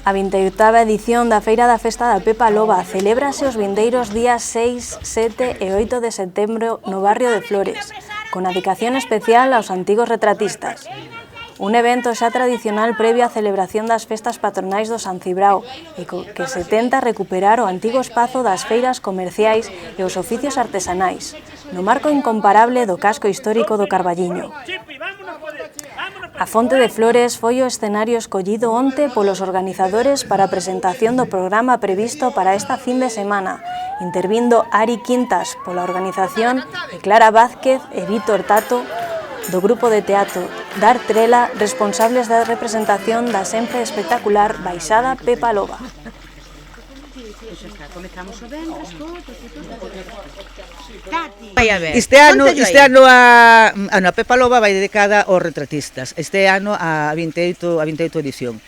A 28ª edición da Feira da Festa da Pepa Loba celébrase os vindeiros días 6, 7 e 8 de setembro no barrio de Flores, con dedicación especial aos antigos retratistas. Un evento xa tradicional previo á celebración das festas patronais do San Cibrao e que se tenta recuperar o antigo espazo das feiras comerciais e os oficios artesanais, no marco incomparable do casco histórico do Carballiño. A Fonte de Flores foi o escenario escollido onte polos organizadores para a presentación do programa previsto para esta fin de semana, intervindo Ari Quintas pola organización e Clara Vázquez e Vítor Tato do grupo de teatro Dar Trela, responsables da representación da sempre espectacular Baixada Pepa Loba. Este ano a Pepa Loba vai dedicada aos retratistas. Este ano a 28 edición.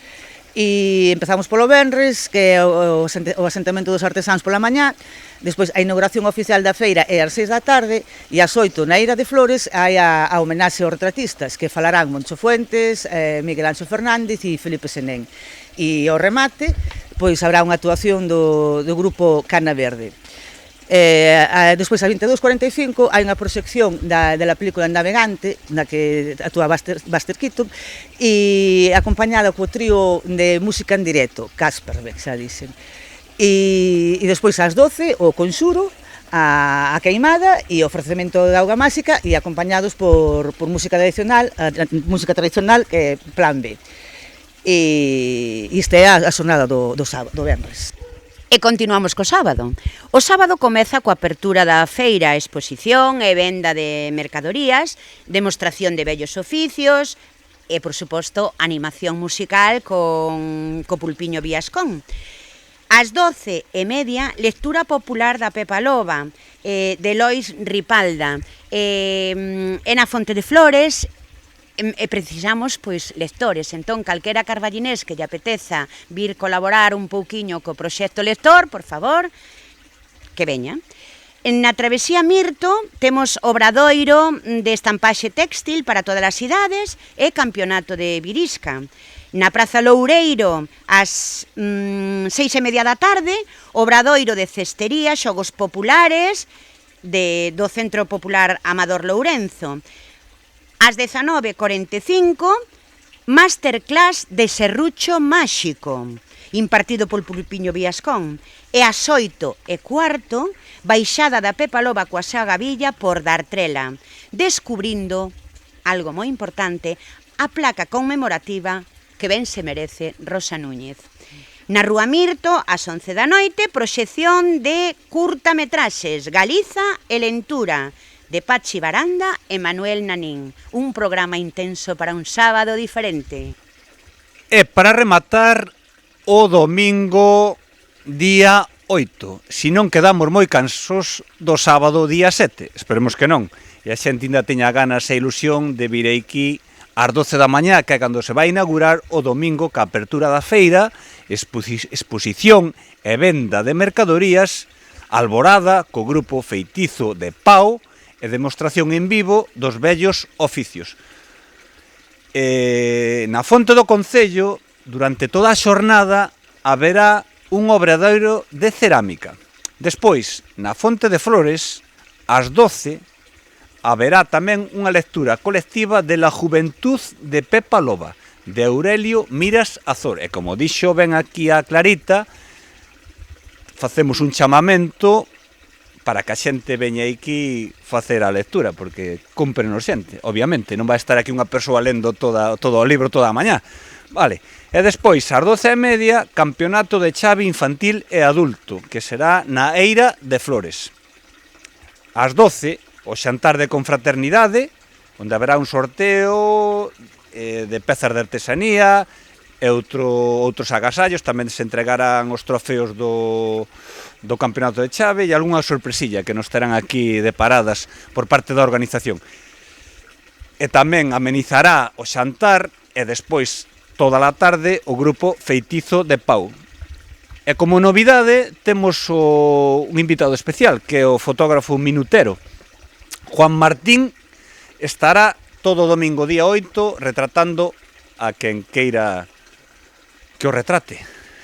E empezamos polo venres, que é o asentamento dos artesáns pola mañá. Despois a inauguración oficial da feira é ás 6 da tarde e ás 8 na Eira de Flores hai a homenaxe aos retratistas, que falarán Moncho Fuentes, Miguel Anxo Fernández e Felipe Senén. E ao remate, pois habrá unha actuación do grupo Cana Verde. Despois a 22:45 hai unha proxección da película Navegante, na que actúa Buster Keaton, e acompañada co trío de música en directo, Kasperbeck, xa dixen. E despois ás 12 o Conxuro, a Queimada e o ofrecemento de auga máxica e acompañados por música tradicional que é Plan B. E esta é a xornada do venres. E continuamos co sábado. O sábado comeza coa apertura da feira, exposición e venda de mercadorías, demostración de vellos oficios e, por suposto, animación musical co Pulpiño Viascón. Ás 12:30, lectura popular da Pepa Loba, de Lois Ripalda. E na Fonte de Flores precisamos lectores, entón calquera carballinés que lle apeteza vir colaborar un pouquiño co proxecto lector, por favor, que veña. Na Travesía Mirto temos obradoiro de estampaxe textil para todas as idades e campeonato de virisca. Na Praza Loureiro, ás 6:30 da tarde, obradoiro de cestería, xogos populares do Centro Popular Amador Lourenzo. Ás 19:45, masterclass de serrucho máxico, impartido polo Pulpiño Viascón. E ás 8:15, baixada da Pepa Loba coa Saga Villa por Dar Trela, descubrindo, algo moi importante, a placa conmemorativa que ben se merece Rosa Núñez. Na Rúa Mirto, ás 11 da noite, proxección de curtametraxes Galiza e Lentura, de Pachi Baranda e Manuel Nanín. Un programa intenso para un sábado diferente. E para rematar, o domingo día 8. Si non quedamos moi cansos do sábado día 7. Esperemos que non. E a xente ainda teña ganas e ilusión de vir aquí ás 12 da mañá, que é cando se vai inaugurar o domingo ca apertura da feira, exposición e venda de mercadorías, alborada co grupo feitizo de Pau, e demostración en vivo dos vellos oficios. Na Fonte do Concello, durante toda a xornada, haberá un obradoiro de cerámica. Despois, na Fonte de Flores, ás 12, haberá tamén unha lectura colectiva de La Juventud de Pepa Loba, de Aurelio Miras Azor. E como dixo ben aquí a Clarita, facemos un chamamento para que a xente veña aquí facer a lectura, porque cúmprenos xente, obviamente, non vai estar aquí unha persoa lendo todo o libro toda a mañá. Vale. E despois, ás 12:30, campeonato de chave infantil e adulto, que será na Eira de Flores. Ás 12, o xantar de confraternidade, onde haberá un sorteo de pezas de artesanía e outros agasallos, tamén se entregarán os trofeos do campeonato de chave e algunha sorpresilla que nos terán aquí deparadas por parte da organización. E tamén amenizará o xantar e despois toda a tarde o grupo feitizo de Pau. E como novidade temos un invitado especial, que é o fotógrafo minutero. Juan Martín estará todo o domingo día 8 retratando a quen queira que o retrate.